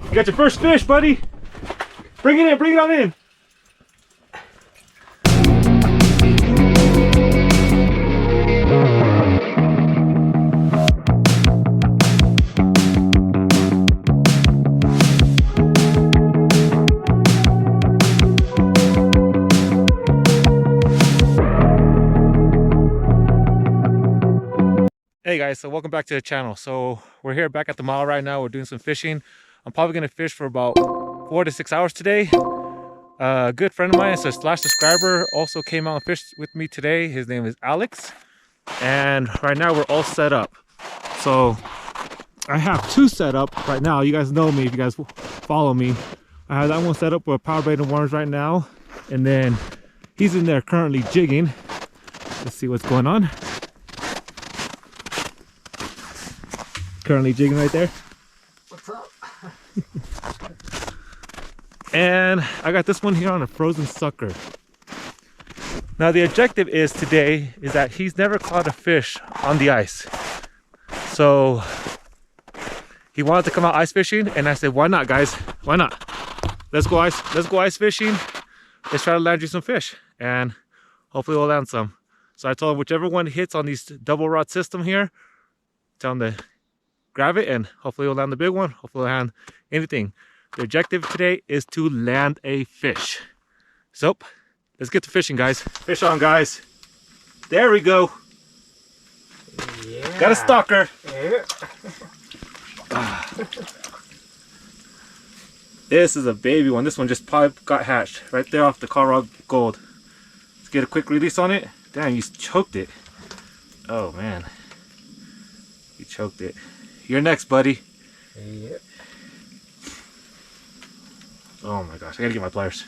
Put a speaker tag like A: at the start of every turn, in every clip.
A: You got your first fish, buddy. Bring it in, bring it on in. Hey guys, so welcome back to the channel. So we're here back at the mile right now. We're doing some fishing. I'm probably gonna fish for about 4 to 6 hours today. A good friend of mine, it's a slash subscriber, also came out and fished with me today. His name is Alex. And right now we're all set up. So I have two set up right now. You guys know me if you guys follow me. I have that one set up with power bait and worms right now. And then he's in there currently jigging. Let's see what's going on. Currently jigging right there.
B: What's up?
A: And I got this one here on a frozen sucker. Now the objective is today is that he's never caught a fish on the ice. So he wanted to come out ice fishing, and I said, why not, guys? Why not? Let's go ice fishing. Let's try to land you some fish, and hopefully we'll land some. So I told him whichever one hits on these double rod system here, tell him to grab it, and hopefully we'll land the big one. Hopefully we'll land anything. The objective today is to land a fish. So let's get to fishing, guys. Fish on, guys. There we go.
B: Yeah.
A: Got a stalker.
B: Yeah.
A: This is a baby one. This one just probably got hatched right there off the Colorado Gold. Let's get a quick release on it. Damn, you choked it. Oh man, you choked it. You're next, buddy.
B: Yep.
A: Oh my gosh, I gotta get my pliers.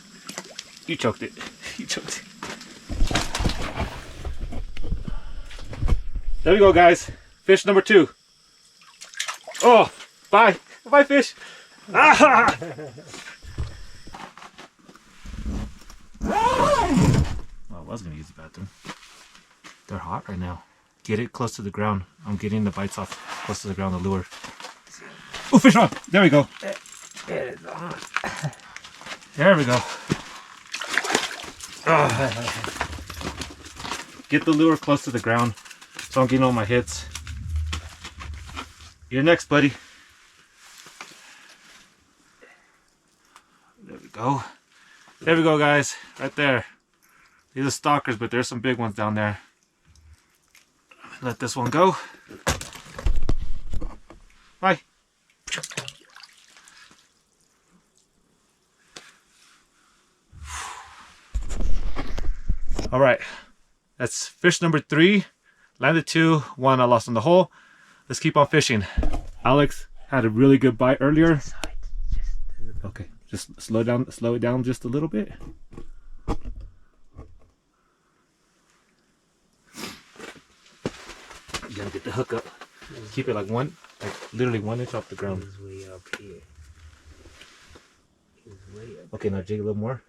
A: You choked it. You choked it. There we go, guys. Fish number 2. Oh, bye. Bye, fish. Ah! Oh, I was gonna use the bathroom. They're hot right now. Get it close to the ground. I'm getting the bites off close to the ground, the lure. Oh, fish on! There we go.
B: It is on.
A: There we go. Get the lure close to the ground so I'm getting all my hits. You're next, buddy. There we go. There we go, guys. Right there. These are stalkers, but there's some big ones down there. Let this one go. Bye. All right, that's fish number 3. Landed 2, 1 I lost in the hole. Let's keep on fishing. Alex had a really good bite earlier. Okay, just slow it down just a little bit. You gotta get the hook up. Keep it like literally 1 inch off the ground.
B: He's way up here. He's way up.
A: Okay, now jig a little more.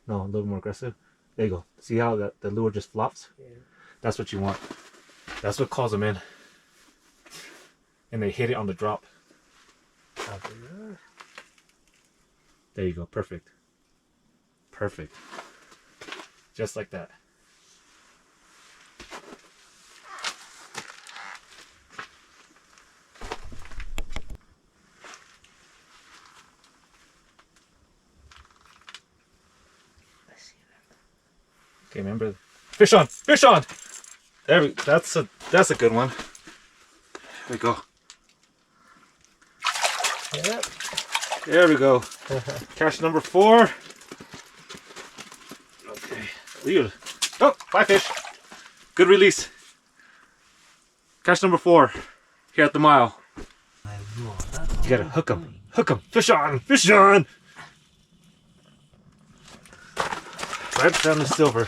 A: No, a little more aggressive. There you go. See how the lure just flops?
B: Yeah.
A: That's what you want. That's what calls them in. And they hit it on the drop. There you go. Perfect. Perfect. Just like that. Okay, remember, fish on, fish on. There we, that's a good one. There we go.
B: Yep.
A: There we go. Catch number 4. Okay. Leave it. Oh, bye fish. Good release. Catch number 4 here at the mile. You gotta hook them. Hook them. Fish on. Fish on. Right down the silver.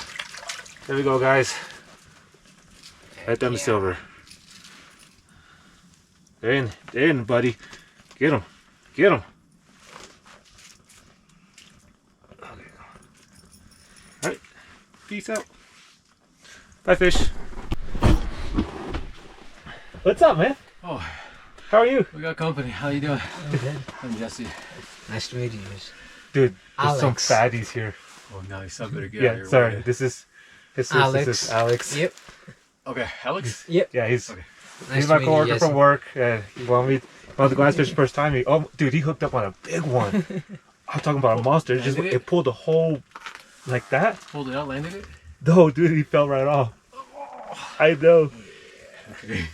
A: There we go, guys. Right down the silver. They're in, buddy. Get him. Get him. Okay. All right. Peace out. Bye, fish. What's up, man?
C: Oh,
A: How are you?
C: We got company. How you doing?
B: Okay.
C: I'm Jesse.
B: Nice to meet you.
A: Dude, there's some
B: Alex.
A: fatties here.
C: Oh, nice. I better get out of
A: Yeah,
C: here.
A: sorry. This is this is Alex.
B: Yep.
C: Okay, Alex?
B: Yep.
A: Yeah, he's
C: Okay.
B: Nice
A: he's
B: to
A: my
B: meet you,
A: coworker
B: Jesse.
A: from work. He wanted to go ice fishing first time. Dude, he hooked up on a big one. I'm talking about a monster. It pulled the whole like that.
C: Pulled it out, landed it?
A: No, dude, he fell right off. I know.
C: Okay.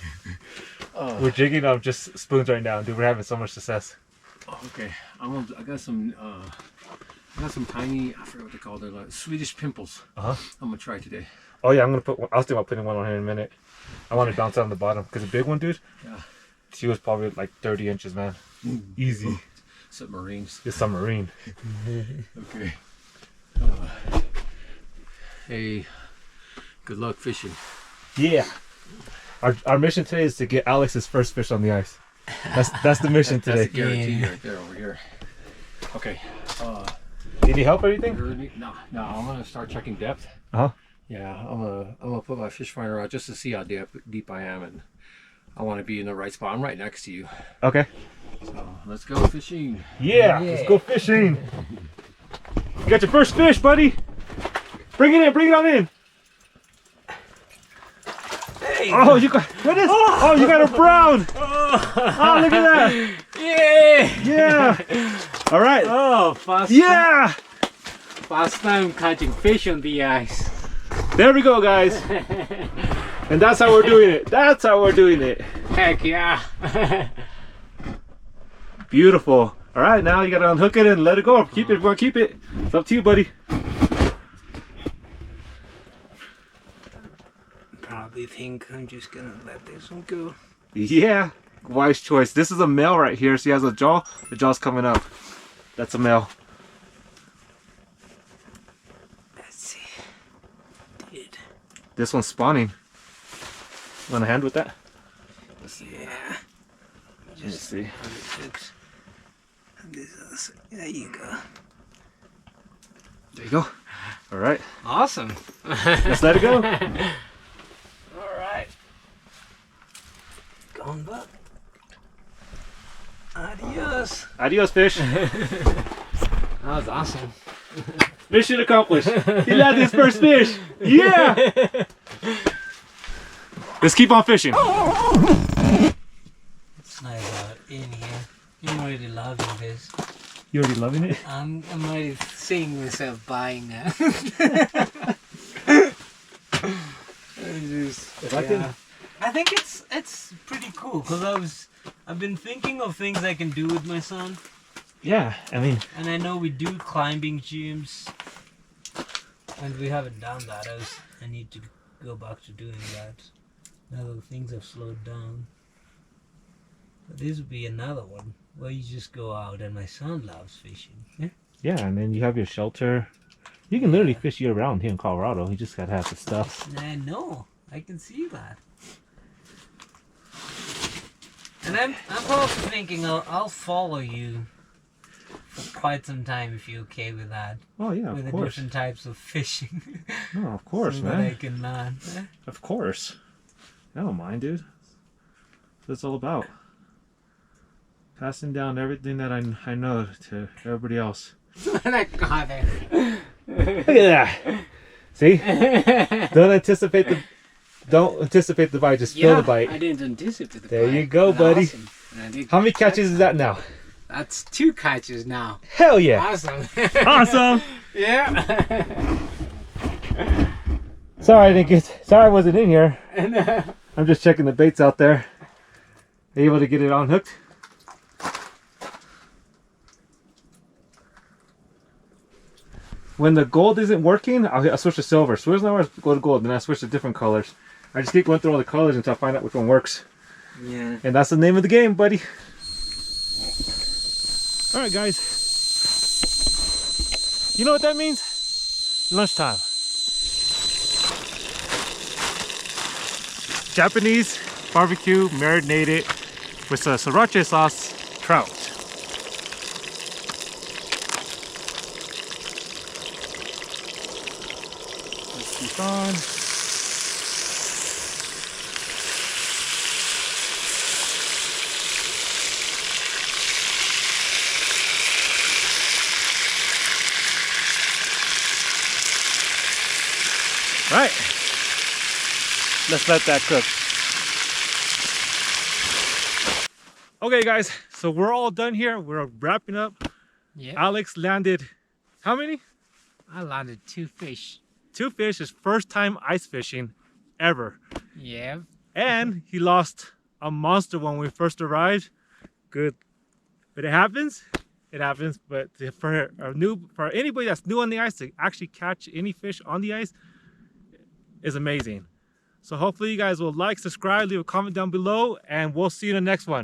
A: We're jigging up just spoons right now, dude. We're having so much success.
C: Okay. I got some tiny, I forgot what they call it, like Swedish pimples.
A: Uh-huh.
C: I'm gonna try today.
A: Oh yeah, I'm gonna put. I was thinking about putting one on here in a minute. I want to bounce out on the bottom because the big one, dude.
C: Yeah.
A: She was probably like 30 inches, man. Easy.
C: Submarines.
A: The submarine.
C: Okay. Hey, good luck fishing.
A: Yeah. Our mission today is to get Alex's first fish on the ice. That's the mission
C: That's a
A: today.
C: guarantee right there over here. Okay.
A: Need any help or anything?
C: No, I'm gonna start checking depth.
A: Uh huh.
C: Yeah, I'm gonna put my fish finder out just to see how deep I am, and I want to be in the right spot. I'm right next to you,
A: Okay.
C: so let's go fishing.
A: Yeah. Let's go fishing. You got your first fish, buddy. Bring it in. Bring it on in.
B: Hey.
A: Oh, you got what is? Oh, you got a brown. Oh, look at that.
B: Yeah.
A: Yeah. All right.
B: Oh, first time catching fish on the ice.
A: There we go, guys. And that's how we're doing it. That's how we're doing it.
B: Heck yeah.
A: Beautiful. All right, now you gotta unhook it and let it go. Keep it. We're gonna keep it. It's up to you, buddy.
B: Probably think I'm just gonna let this one go.
A: Yeah. Wise choice. This is a male right here. So he has a jaw. The jaw's coming up. That's a male.
B: Let's see. Dude.
A: This one's spawning. Want a hand with that?
B: Yeah.
A: Let's see.
B: There you go.
A: There you go. All right.
B: Awesome.
A: Let's let it go.
B: Alright. Gone back. Adios.
A: Adios, fish.
B: That was awesome.
A: Mission accomplished. He landed his first fish. Yeah. Let's keep on fishing.
B: It's nice out in here. I'm already loving this.
A: You already loving it?
B: I'm already seeing myself buying that. I think it's pretty cool because I've been thinking of things I can do with my son,
A: Yeah, I mean,
B: and I know we do climbing gyms, and we haven't done that. I need to go back to doing that. Now that things have slowed down. But this would be another one where you just go out, and my son loves fishing. Yeah.
A: yeah, and then you have your shelter. You can literally fish year round here in Colorado. You just gotta have the stuff.
B: I know. I can see that. And I'm also thinking I'll follow you for quite some time if you're okay with that.
A: Oh yeah,
B: With
A: of
B: the
A: course.
B: different types of fishing.
A: No, of course,
B: so
A: man.
B: that I can learn.
A: Of course. I don't mind, dude. That's what it's all about. Passing down everything that I know to everybody else.
B: I got it.
A: Look at that. See? Don't anticipate the bite, just feel the bite.
B: I didn't anticipate the
A: There
B: bite.
A: you go,
B: That's
A: buddy.
B: awesome. And I did
A: How many
B: catch
A: catches is that now?
B: That's 2 catches now.
A: Hell yeah.
B: Awesome.
A: Awesome.
B: Yeah.
A: Sorry I wasn't in here. I'm just checking the baits out there. Are you able to get it on hooked? When the gold isn't working, I'll switch to silver. So there's nowhere to go to gold, then I switch to different colors. I just keep going through all the colors until I find out which one works.
B: Yeah.
A: And that's the name of the game, buddy. Alright guys. You know what that means? Lunchtime. Japanese barbecue marinated with sriracha sauce trout. Let's keep on. Right. Let's let that cook. Okay, guys, so we're all done here. We're wrapping up.
B: Yeah.
A: Alex landed how many?
B: I landed 2 fish.
A: 2 fish, his first time ice fishing ever.
B: Yeah.
A: And he lost a monster when we first arrived. Good. But it happens. It happens. But for anybody that's new on the ice to actually catch any fish on the ice is amazing. So hopefully you guys will like, subscribe, leave a comment down below, and we'll see you in the next one.